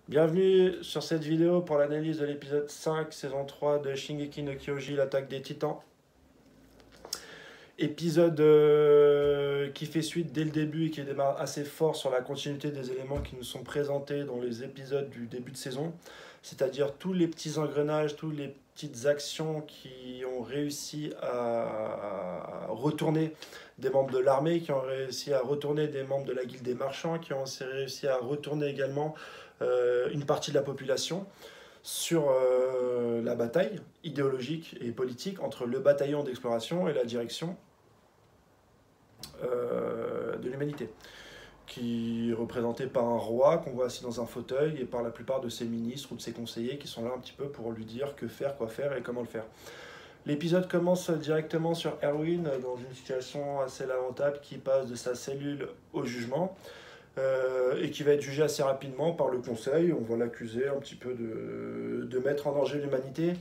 Bienvenue sur cette vidéo pour l'analyse de l'épisode 5, saison 3 de Shingeki no Kyoji, l'attaque des titans. Épisode qui fait suite dès le début et qui démarre assez fort sur la continuité des éléments qui nous sont présentés dans les épisodes du début de saison. C'est-à-dire tous les petits engrenages, toutes les petites actions qui ont réussi à retourner des membres de l'armée, qui ont réussi à retourner des membres de la guilde des marchands, qui ont réussi à retourner également une partie de la population sur la bataille idéologique et politique entre le bataillon d'exploration et la direction de l'humanité, qui est représenté par un roi qu'on voit assis dans un fauteuil et par la plupart de ses ministres ou de ses conseillers qui sont là un petit peu pour lui dire que faire, quoi faire et comment le faire. L'épisode commence directement sur Erwin dans une situation assez lamentable qui passe de sa cellule au jugement. Et qui va être jugé assez rapidement par le conseil. On va l'accuser un petit peu de mettre en danger l'humanité,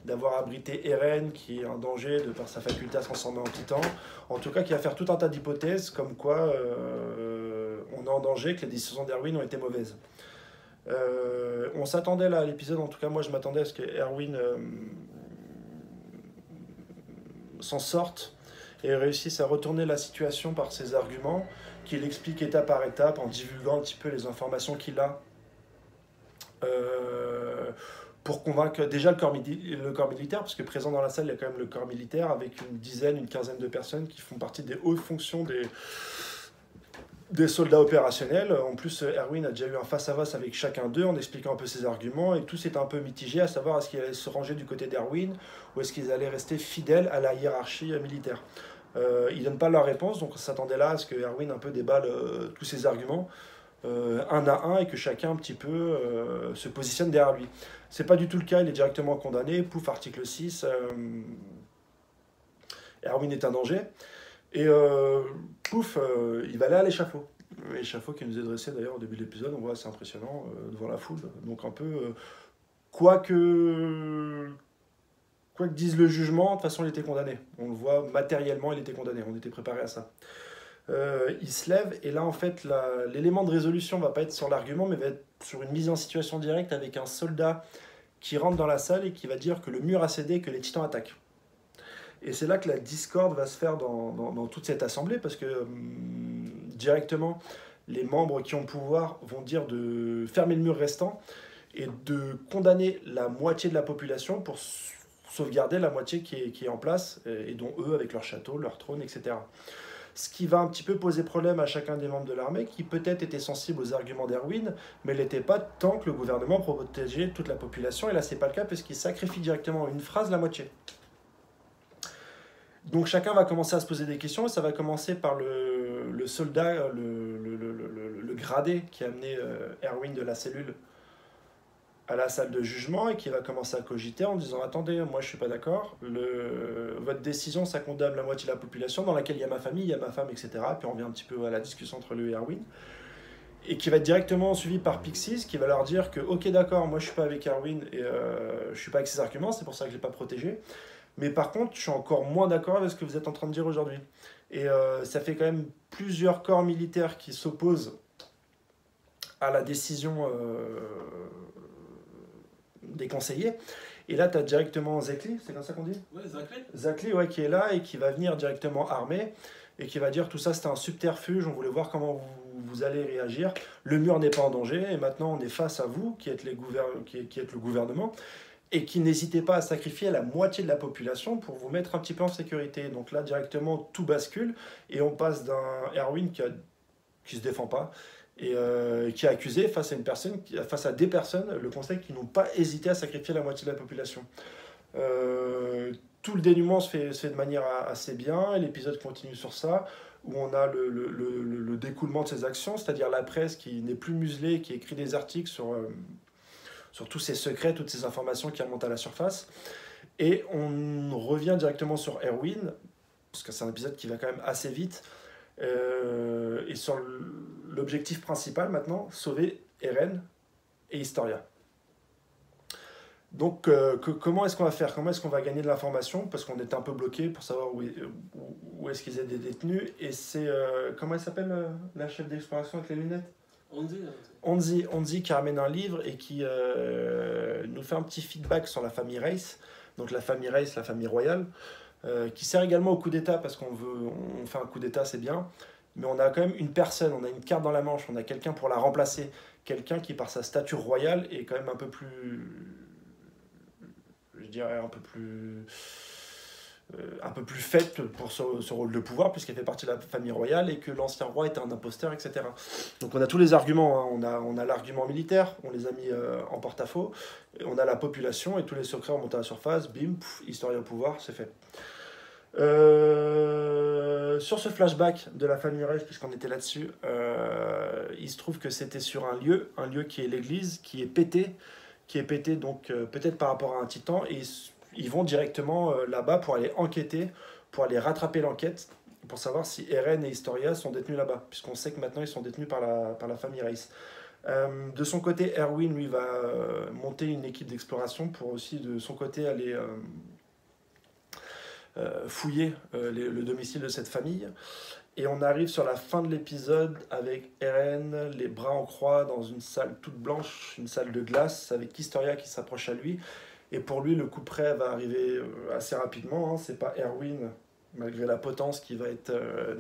d'avoir abrité Eren, qui est en danger de par sa faculté à se transformer en titan. En tout cas, qui va faire tout un tas d'hypothèses comme quoi on est en danger, que les décisions d'Erwin ont été mauvaises. On s'attendait là à l'épisode, en tout cas moi je m'attendais à ce que Erwin s'en sorte et réussisse à retourner la situation par ses arguments, qu'il explique étape par étape en divulguant un petit peu les informations qu'il a pour convaincre déjà le corps militaire, parce que présent dans la salle, il y a quand même le corps militaire avec une dizaine, une quinzaine de personnes qui font partie des hautes fonctions des soldats opérationnels. En plus, Erwin a déjà eu un face-à-face avec chacun d'eux en expliquant un peu ses arguments, et tous étaient un peu mitigés à savoir est-ce qu'ils allaient se ranger du côté d'Erwin ou est-ce qu'ils allaient rester fidèles à la hiérarchie militaire. Ils ne donnent pas leur réponse, donc on s'attendait là à ce que Erwin un peu déballe tous ses arguments un à un et que chacun un petit peu se positionne derrière lui. C'est pas du tout le cas, il est directement condamné, pouf, article 6, Erwin est un danger, et pouf, il va aller à l'échafaud. L'échafaud qui nous est dressé d'ailleurs au début de l'épisode, on voit, c'est impressionnant, devant la foule, donc un peu, quoi que dise le jugement, de toute façon il était condamné. On le voit matériellement, il était condamné, on était préparé à ça. Il se lève et là en fait l'élément de résolution va pas être sur l'argument mais va être sur une mise en situation directe avec un soldat qui rentre dans la salle et qui va dire que le mur a cédé et que les titans attaquent. Et c'est là que la discorde va se faire dans toute cette assemblée parce que directement les membres qui ont le pouvoir vont dire de fermer le mur restant et de condamner la moitié de la population pour sauvegarder la moitié qui est en place et dont eux avec leur château, leur trône, etc. Ce qui va un petit peu poser problème à chacun des membres de l'armée, qui peut-être était sensible aux arguments d'Erwin, mais n'était pas tant que le gouvernement protégeait toute la population, et là c'est pas le cas, parce qu'il sacrifie directement une phrase la moitié. Donc chacun va commencer à se poser des questions, et ça va commencer par le soldat, le gradé qui a amené Erwin de la cellule à la salle de jugement et qui va commencer à cogiter en disant attendez, moi je suis pas d'accord, votre décision ça condamne la moitié de la population dans laquelle il y a ma famille, il y a ma femme, etc. Puis on revient un petit peu à la discussion entre lui et Erwin, et qui va être directement suivi par Pixis qui va leur dire que ok d'accord, moi je suis pas avec Erwin et je suis pas avec ses arguments, c'est pour ça que je l'ai pas protégé, mais par contre je suis encore moins d'accord avec ce que vous êtes en train de dire aujourd'hui. Et ça fait quand même plusieurs corps militaires qui s'opposent à la décision des conseillers. Et là, tu as directement Zekli, c'est comme ça qu'on dit? Ouais, Zakli. Zakli, ouais, qui est là et qui va venir directement armé et qui va dire tout ça c'était un subterfuge, on voulait voir comment vous allez réagir. Le mur n'est pas en danger et maintenant on est face à vous qui êtes, qui êtes le gouvernement et qui n'hésitez pas à sacrifier la moitié de la population pour vous mettre un petit peu en sécurité. Donc là, directement, tout bascule et on passe d'un Erwin qui se défend pas et qui est accusé face à une personne, face à des personnes, le conseil, qui n'ont pas hésité à sacrifier la moitié de la population. Tout le dénouement se fait de manière assez bien, et l'épisode continue sur ça, où on a le découlement de ces actions, c'est-à-dire la presse qui n'est plus muselée, qui écrit des articles sur tous ces secrets, toutes ces informations qui remontent à la surface. Et on revient directement sur Erwin, parce que c'est un épisode qui va quand même assez vite, et sur l'objectif principal maintenant, sauver Eren et Historia. Donc comment est-ce qu'on va faire? Comment est-ce qu'on va gagner de l'information? Parce qu'on était un peu bloqué pour savoir où est-ce qu'ils étaient détenus. Et c'est, comment elle s'appelle la chef d'exploration avec les lunettes? Onzi qui ramène un livre et qui nous fait un petit feedback sur la famille Race, donc la famille Race, la famille royale, qui sert également au coup d'État parce on fait un coup d'État, c'est bien, mais on a quand même une personne, on a une carte dans la manche, on a quelqu'un pour la remplacer, quelqu'un qui par sa stature royale est quand même un peu plus, je dirais un peu plus faite pour ce rôle de pouvoir, puisqu'elle fait partie de la famille royale et que l'ancien roi était un imposteur, etc. Donc on a tous les arguments, hein. On a l'argument militaire, on les a mis en porte-à-faux, on a la population et tous les secrets remontent à la surface, bim, Historia au pouvoir, c'est fait. Sur ce flashback de la famille Reich, puisqu'on était là-dessus, il se trouve que c'était sur un lieu qui est l'église, qui est pété donc peut-être par rapport à un titan, et ils vont directement là-bas pour aller enquêter, pour aller rattraper l'enquête, pour savoir si Eren et Historia sont détenus là-bas, puisqu'on sait que maintenant ils sont détenus par la famille Reiss. De son côté, Erwin, lui, va monter une équipe d'exploration pour aussi, de son côté, aller fouiller le domicile de cette famille. Et on arrive sur la fin de l'épisode avec Eren, les bras en croix, dans une salle toute blanche, une salle de glace, avec Historia qui s'approche à lui. Et pour lui, le coup près va arriver assez rapidement. Hein. C'est pas Erwin, malgré la potence, qui va être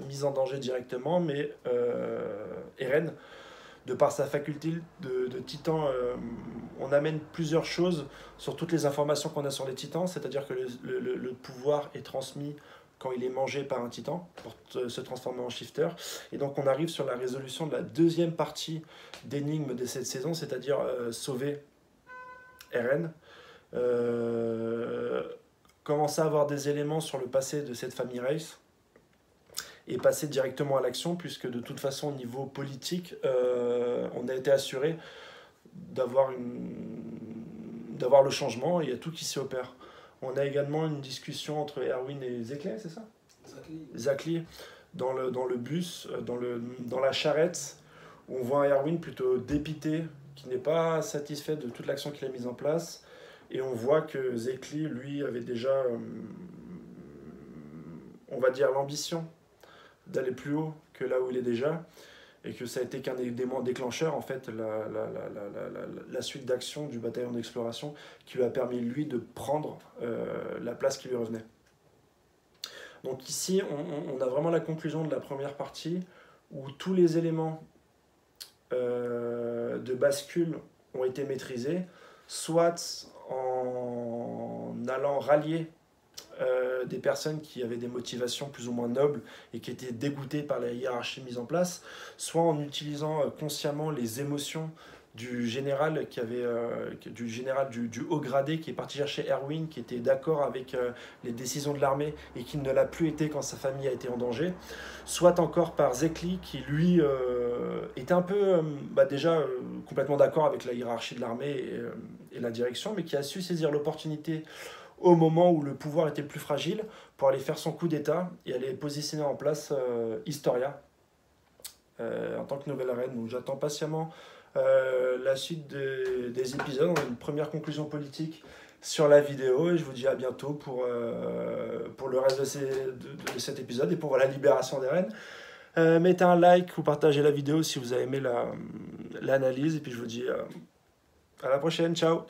mise en danger directement, mais Eren, de par sa faculté de titan, on amène plusieurs choses sur toutes les informations qu'on a sur les titans, c'est-à-dire que le pouvoir est transmis quand il est mangé par un titan pour se transformer en shifter. Et donc on arrive sur la résolution de la deuxième partie d'énigme de cette saison, c'est-à-dire sauver Eren, commencer à avoir des éléments sur le passé de cette famille Reiss, et passer directement à l'action, puisque de toute façon, au niveau politique, on a été assuré d'avoir le changement, et il y a tout qui s'y opère. On a également une discussion entre Erwin et Zekle, c'est ça? Zakli, dans le bus, dans la charrette, où on voit un Erwin plutôt dépité, qui n'est pas satisfait de toute l'action qu'il a mise en place, et on voit que Zekli, lui, avait déjà, on va dire, l'ambition d'aller plus haut que là où il est déjà, et que ça a été qu'un élément déclencheur, en fait, la suite d'action du bataillon d'exploration qui lui a permis, lui, de prendre la place qui lui revenait. Donc ici, on a vraiment la conclusion de la première partie, où tous les éléments de bascule ont été maîtrisés, soit en allant rallier des personnes qui avaient des motivations plus ou moins nobles et qui étaient dégoûtées par la hiérarchie mise en place, soit en utilisant consciemment les émotions du général du haut gradé qui est parti chercher Erwin, qui était d'accord avec les décisions de l'armée et qui ne l'a plus été quand sa famille a été en danger, soit encore par Zekli qui lui était un peu déjà complètement d'accord avec la hiérarchie de l'armée et la direction, mais qui a su saisir l'opportunité au moment où le pouvoir était le plus fragile pour aller faire son coup d'état et aller positionner en place Historia en tant que nouvelle reine. Donc j'attends patiemment la suite des épisodes. On a une première conclusion politique sur la vidéo et je vous dis à bientôt pour le reste de cet épisode et pour la libération des reines. Mettez un like ou partagez la vidéo si vous avez aimé l'analyse et puis je vous dis à la prochaine, ciao.